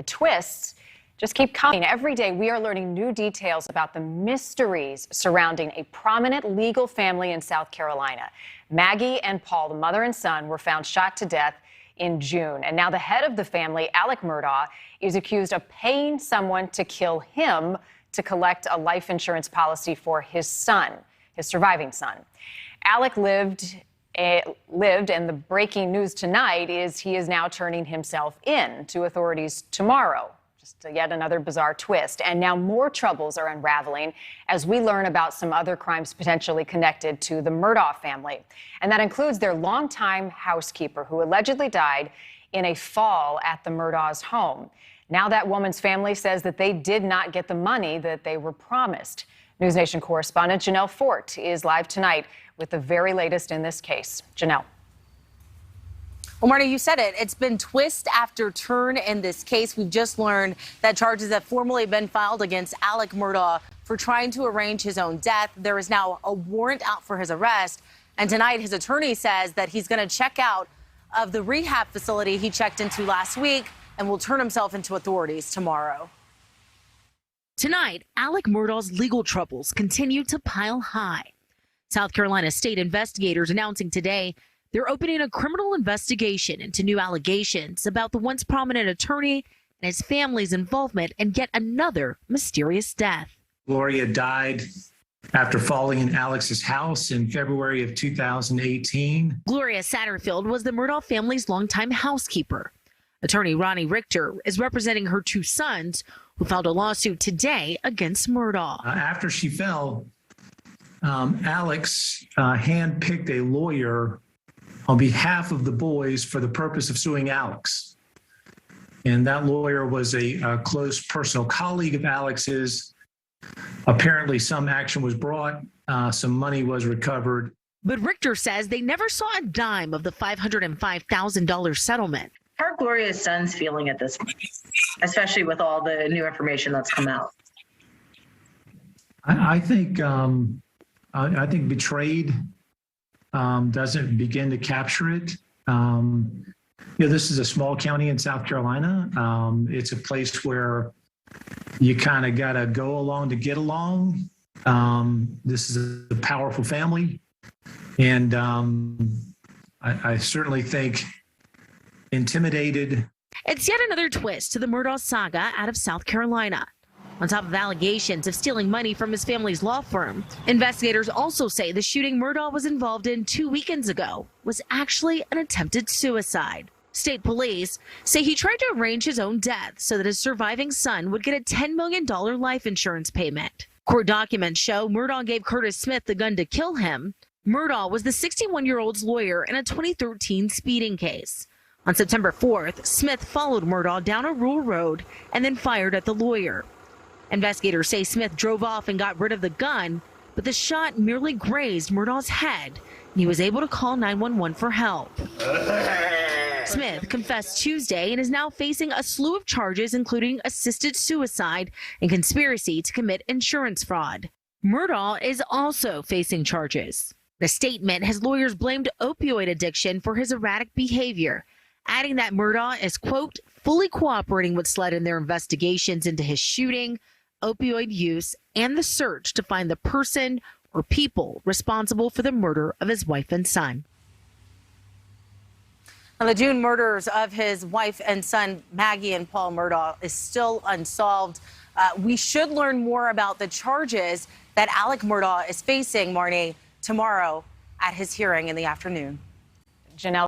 twists just keep coming. Every day we are learning new details about the mysteries surrounding a prominent legal family in South Carolina. Maggie and Paul, the mother and son, were found shot to death in June. And now the head of the family, Alec Murdaugh, is accused of paying someone to kill him to collect a life insurance policy for his son, his surviving son. Alec lived, and the breaking news tonight is he is now turning himself in to authorities tomorrow. Just yet another bizarre twist. And now more troubles are unraveling as we learn about some other crimes potentially connected to the Murdaugh family. And that includes their longtime housekeeper who allegedly died in a fall at the Murdaugh's home. Now that woman's family says that they did not get the money that they were promised. NewsNation correspondent Janelle Fort is live tonight with the very latest in this case. Janelle. Well, Marty, you said it. It's been twist after turn in this case. We've just learned that charges have formally been filed against Alec Murdaugh for trying to arrange his own death. There is now a warrant out for his arrest. And tonight, his attorney says that he's going to check out of the rehab facility he checked into last week and will turn himself into authorities tomorrow. Tonight, Alec Murdaugh's legal troubles continue to pile high. South Carolina state investigators announcing today they're opening a criminal investigation into new allegations about the once prominent attorney and his family's involvement in yet another mysterious death. Gloria died after falling in Alex's house in February of 2018. Gloria Satterfield was the Murdaugh family's longtime housekeeper. Attorney Ronnie Richter is representing her two sons, who filed a lawsuit today against Murdaugh. After she fell, Alex handpicked a lawyer on behalf of the boys for the purpose of suing Alex. And that lawyer was a close personal colleague of Alex's. Apparently, some action was brought, some money was recovered. But Richter says they never saw a dime of the $505,000 settlement. How are Gloria's sons feeling at this point, especially with all the new information that's come out? I think betrayed doesn't begin to capture it. This is a small county in South Carolina. It's a place where you kind of got to go along to get along. This is a powerful family. And I certainly think intimidated. It's yet another twist to the Murdaugh saga out of South Carolina. On top of allegations of stealing money from his family's law firm, investigators also say the shooting Murdaugh was involved in 2 weekends ago was actually an attempted suicide. State police say he tried to arrange his own death so that his surviving son would get a $10 million life insurance payment. Court documents show Murdaugh gave Curtis Smith the gun to kill him. Murdaugh was the 61-year-old's lawyer in a 2013 speeding case. On September 4th, Smith followed Murdaugh down a rural road and then fired at the lawyer. Investigators say Smith drove off and got rid of the gun, but the shot merely grazed Murdaugh's head, and he was able to call 911 for help. Smith confessed Tuesday and is now facing a slew of charges, including assisted suicide and conspiracy to commit insurance fraud. Murdaugh is also facing charges. The statement has lawyers blamed opioid addiction for his erratic behavior, adding that Murdaugh is, quote, fully cooperating with SLED in their investigations into his shooting, opioid use, and the search to find the person or people responsible for the murder of his wife and son. Now, the June murders of his wife and son, Maggie and Paul Murdaugh, is still unsolved. We should learn more about the charges that Alec Murdaugh is facing, Marnie, tomorrow at his hearing in the afternoon. Janelle.